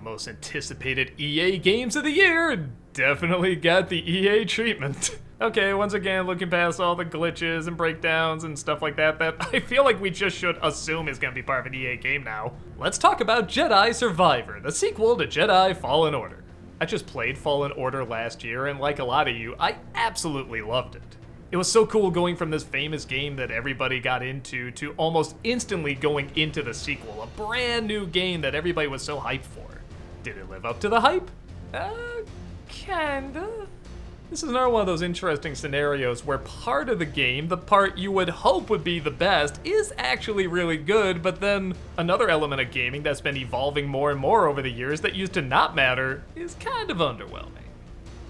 most anticipated EA games of the year definitely got the EA treatment. Okay, once again, looking past all the glitches and breakdowns and stuff like that I feel like we just should assume is gonna be part of an EA game now. Let's talk about Jedi Survivor, the sequel to Jedi Fallen Order. I just played Fallen Order last year, and like a lot of you, I absolutely loved it. It was so cool going from this famous game that everybody got into to almost instantly going into the sequel, a brand new game that everybody was so hyped for. Did it live up to the hype? Kinda. This is another one of those interesting scenarios where part of the game, the part you would hope would be the best, is actually really good, but then another element of gaming that's been evolving more and more over the years that used to not matter is kind of underwhelming.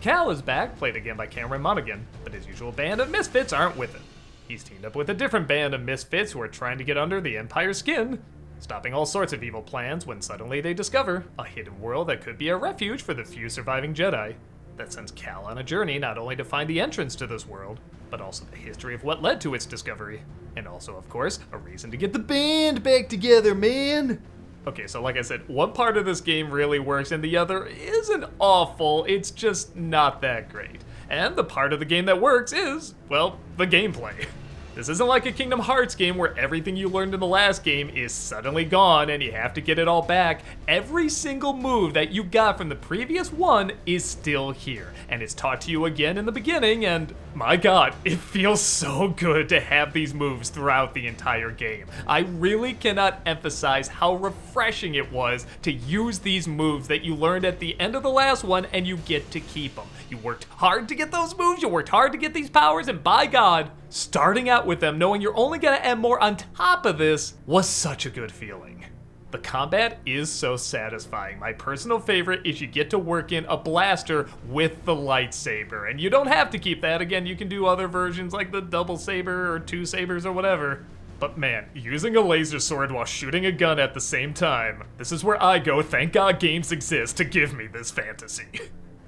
Cal is back, played again by Cameron Monaghan, but his usual band of misfits aren't with him. He's teamed up with a different band of misfits who are trying to get under the Empire's skin, stopping all sorts of evil plans when suddenly they discover a hidden world that could be a refuge for the few surviving Jedi. That sends Cal on a journey not only to find the entrance to this world, but also the history of what led to its discovery. And also, of course, a reason to get the band back together, man! Okay, so like I said, one part of this game really works and the other isn't awful, it's just not that great. And the part of the game that works is, well, the gameplay. This isn't like a Kingdom Hearts game where everything you learned in the last game is suddenly gone and you have to get it all back. Every single move that you got from the previous one is still here, and it's taught to you again in the beginning, and my god, it feels so good to have these moves throughout the entire game. I really cannot emphasize how refreshing it was to use these moves that you learned at the end of the last one and you get to keep them. You worked hard to get those moves, you worked hard to get these powers, and by god, starting out with them, knowing you're only gonna add more on top of this, was such a good feeling. The combat is so satisfying. My personal favorite is you get to work in a blaster with the lightsaber, and you don't have to keep that. Again, you can do other versions like the double saber or two sabers or whatever. But man, using a laser sword while shooting a gun at the same time, this is where I go, thank God games exist to give me this fantasy.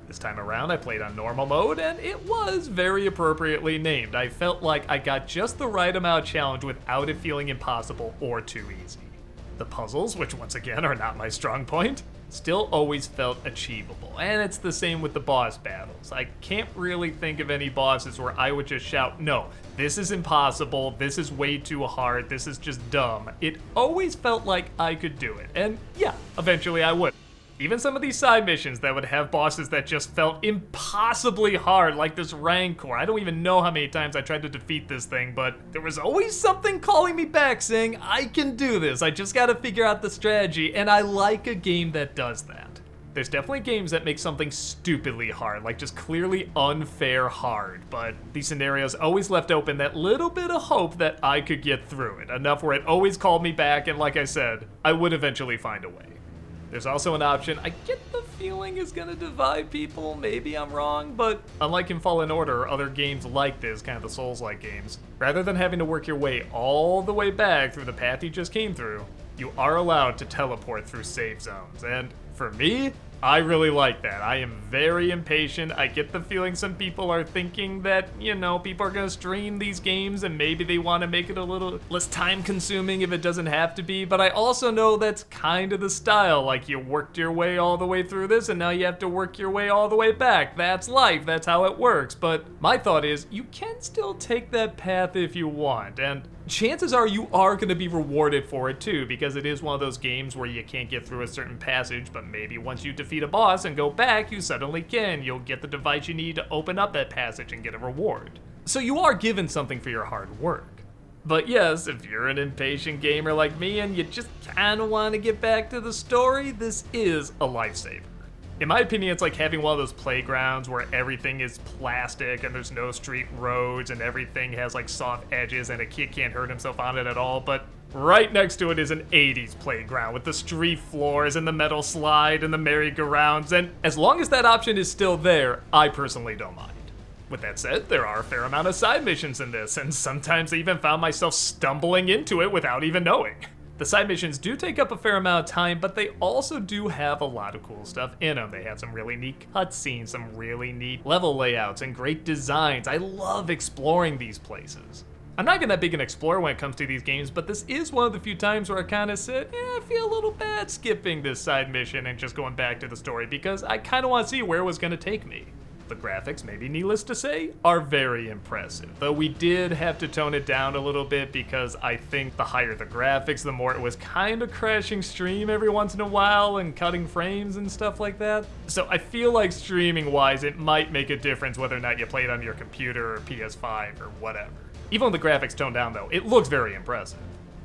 This time around, I played on normal mode, and it was very appropriately named. I felt like I got just the right amount of challenge without it feeling impossible or too easy. The puzzles, which once again are not my strong point, still always felt achievable, and it's the same with the boss battles. I can't really think of any bosses where I would just shout, no, this is impossible, this is way too hard, this is just dumb. It always felt like I could do it, and yeah, eventually I would. Even some of these side missions that would have bosses that just felt impossibly hard, like this Rancor. I don't even know how many times I tried to defeat this thing, but there was always something calling me back saying, I can do this, I just gotta figure out the strategy, and I like a game that does that. There's definitely games that make something stupidly hard, like just clearly unfair hard, but these scenarios always left open that little bit of hope that I could get through it, enough where it always called me back, and like I said, I would eventually find a way. There's also an option I get the feeling is gonna divide people, maybe I'm wrong, but unlike in Fallen Order or other games like this, kind of the Souls-like games, rather than having to work your way all the way back through the path you just came through, you are allowed to teleport through save zones, and for me, I really like that. I am very impatient. I get the feeling some people are thinking that, you know, people are gonna stream these games and maybe they want to make it a little less time consuming if it doesn't have to be, but I also know that's kind of the style. Like, you worked your way all the way through this and now you have to work your way all the way back. That's life, that's how it works. But my thought is, you can still take that path if you want, and chances are you are going to be rewarded for it too, because it is one of those games where you can't get through a certain passage, but maybe once you defeat a boss and go back, you suddenly can. You'll get the device you need to open up that passage and get a reward. So you are given something for your hard work. But yes, if you're an impatient gamer like me and you just kind of want to get back to the story, this is a lifesaver. In my opinion, it's like having one of those playgrounds where everything is plastic and there's no street roads and everything has like soft edges and a kid can't hurt himself on it at all, but right next to it is an 80s playground with the street floors and the metal slide and the merry-go-rounds, and as long as that option is still there, I personally don't mind. With that said, there are a fair amount of side missions in this, and sometimes I even found myself stumbling into it without even knowing. The side missions do take up a fair amount of time, but they also do have a lot of cool stuff in them. They have some really neat cutscenes, some really neat level layouts, and great designs. I love exploring these places. I'm not even that big an explorer when it comes to these games, but this is one of the few times where I kind of said, I feel a little bad skipping this side mission and just going back to the story because I kind of want to see where it was going to take me. The graphics, maybe needless to say, are very impressive, though we did have to tone it down a little bit because I think the higher the graphics, the more it was kind of crashing stream every once in a while and cutting frames and stuff like that. So I feel like streaming-wise, it might make a difference whether or not you play it on your computer or PS5 or whatever. Even with the graphics toned down though, it looks very impressive.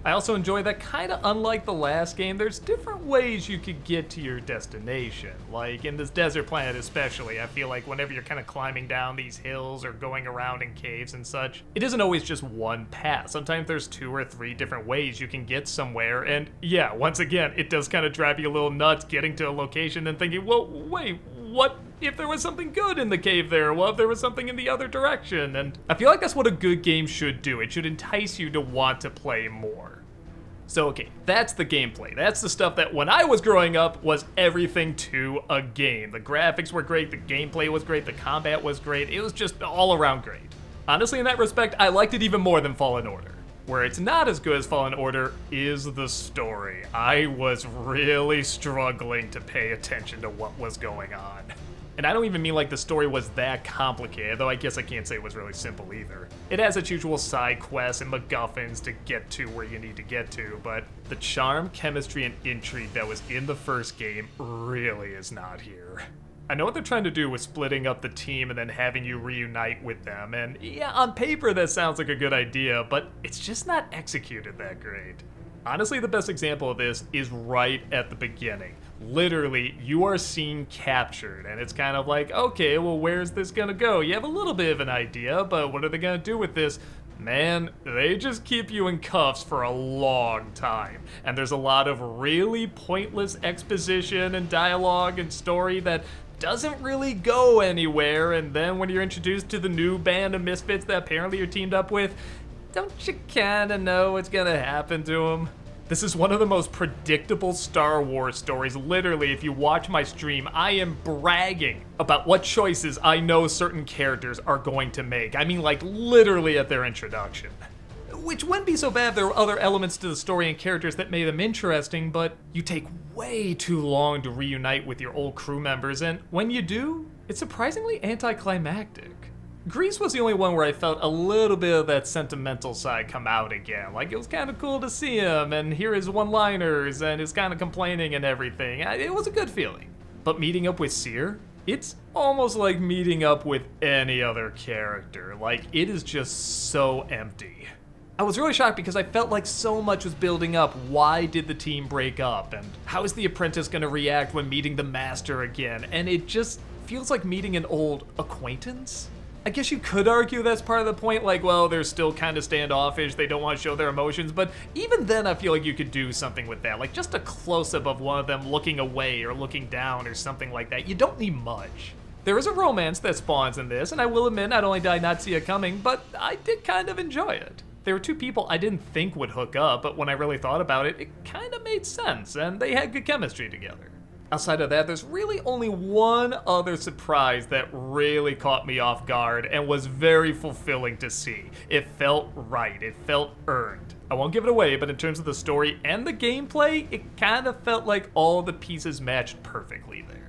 I also enjoy that kind of unlike the last game, there's different ways you could get to your destination. Like in this desert planet especially, I feel like whenever you're kind of climbing down these hills or going around in caves and such, it isn't always just one path. Sometimes there's 2 or 3 different ways you can get somewhere, and yeah, once again, it does kind of drive you a little nuts getting to a location and thinking, well, wait, what if there was something good in the cave there? What if there was something in the other direction? And I feel like that's what a good game should do. It should entice you to want to play more. So okay, that's the gameplay. That's the stuff that when I was growing up was everything to a game. The graphics were great, the gameplay was great, the combat was great. It was just all around great. Honestly, in that respect, I liked it even more than Fallen Order. Where it's not as good as Fallen Order is the story. I was really struggling to pay attention to what was going on. And I don't even mean like the story was that complicated, though I guess I can't say it was really simple either. It has its usual side quests and MacGuffins to get to where you need to get to, but the charm, chemistry, and intrigue that was in the first game really is not here. I know what they're trying to do with splitting up the team and then having you reunite with them, and yeah, on paper that sounds like a good idea, but it's just not executed that great. Honestly, the best example of this is right at the beginning. Literally, you are seen captured, and it's kind of like, okay, well, where's this gonna go? You have a little bit of an idea, but what are they gonna do with this? Man, they just keep you in cuffs for a long time. And there's a lot of really pointless exposition and dialogue and story that doesn't really go anywhere, and then when you're introduced to the new band of misfits that apparently you're teamed up with, don't you kinda know what's gonna happen to them? This is one of the most predictable Star Wars stories. Literally, if you watch my stream, I am bragging about what choices I know certain characters are going to make. I mean, like, literally at their introduction. Which wouldn't be so bad if there were other elements to the story and characters that made them interesting, but you take way too long to reunite with your old crew members, and when you do, it's surprisingly anticlimactic. Grease was the only one where I felt a little bit of that sentimental side come out again. Like, it was kind of cool to see him and hear his one-liners and his kind of complaining and everything. It was a good feeling. But meeting up with Seer, it's almost like meeting up with any other character. Like, it is just so empty. I was really shocked because I felt like so much was building up. Why did the team break up? And how is the apprentice gonna react when meeting the master again? And it just feels like meeting an old acquaintance? I guess you could argue that's part of the point, like, well, they're still kind of standoffish, they don't want to show their emotions, but even then I feel like you could do something with that, like just a close-up of one of them looking away or looking down or something like that. You don't need much. There is a romance that spawns in this, and I will admit not only did I not see it coming, but I did kind of enjoy it. There were 2 people I didn't think would hook up, but when I really thought about it, it kind of made sense, and they had good chemistry together. Outside of that, there's really only one other surprise that really caught me off guard and was very fulfilling to see. It felt right, it felt earned. I won't give it away, but in terms of the story and the gameplay, it kind of felt like all the pieces matched perfectly there.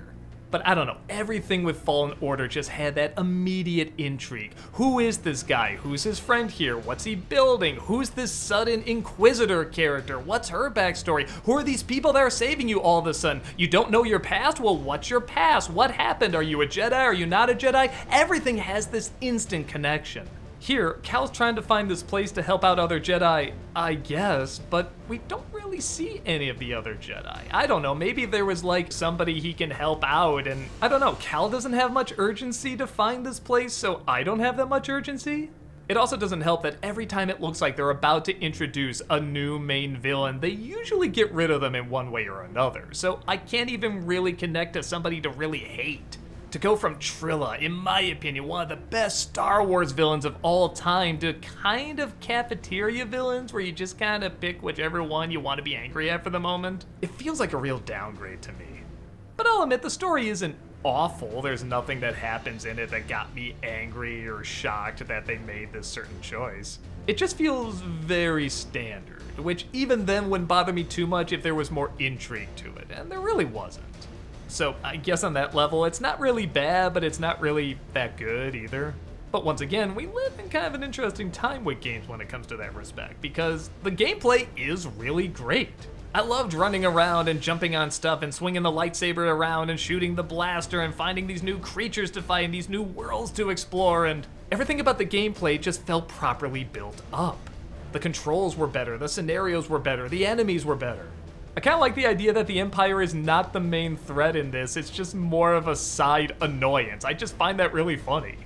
But I don't know, everything with Fallen Order just had that immediate intrigue. Who is this guy? Who's his friend here? What's he building? Who's this sudden Inquisitor character? What's her backstory? Who are these people that are saving you all of a sudden? You don't know your past? Well, what's your past? What happened? Are you a Jedi? Are you not a Jedi? Everything has this instant connection. Here, Cal's trying to find this place to help out other Jedi, I guess, but we don't really see any of the other Jedi. I don't know, maybe there was like somebody he can help out, and I don't know, Cal doesn't have much urgency to find this place, so I don't have that much urgency. It also doesn't help that every time it looks like they're about to introduce a new main villain, they usually get rid of them in one way or another, so I can't even really connect to somebody to really hate. To go from Trilla, in my opinion, one of the best Star Wars villains of all time, to kind of cafeteria villains where you just kind of pick whichever one you want to be angry at for the moment, it feels like a real downgrade to me. But I'll admit the story isn't awful. There's nothing that happens in it that got me angry or shocked that they made this certain choice. It just feels very standard, which even then wouldn't bother me too much if there was more intrigue to it, and there really wasn't. So I guess on that level, it's not really bad, but it's not really that good either. But once again, we live in kind of an interesting time with games when it comes to that respect, because the gameplay is really great. I loved running around and jumping on stuff and swinging the lightsaber around and shooting the blaster and finding these new creatures to fight and these new worlds to explore, and everything about the gameplay just felt properly built up. The controls were better, the scenarios were better, the enemies were better. I kind of like the idea that the Empire is not the main threat in this, it's just more of a side annoyance. I just find that really funny.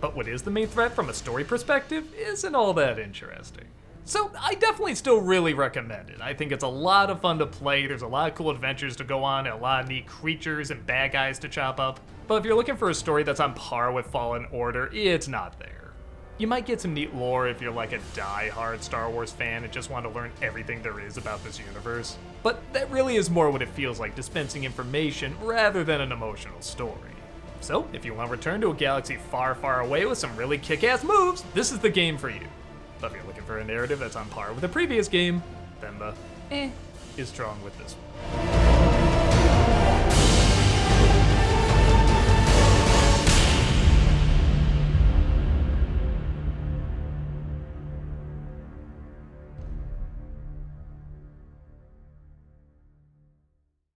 But what is the main threat from a story perspective isn't all that interesting. So I definitely still really recommend it. I think it's a lot of fun to play, there's a lot of cool adventures to go on, and a lot of neat creatures and bad guys to chop up. But if you're looking for a story that's on par with Fallen Order, it's not there. You might get some neat lore if you're like a die-hard Star Wars fan and just want to learn everything there is about this universe. But that really is more what it feels like, dispensing information rather than an emotional story. So, if you want to return to a galaxy far, far away with some really kick-ass moves, this is the game for you. But if you're looking for a narrative that's on par with the previous game, then the is strong with this one.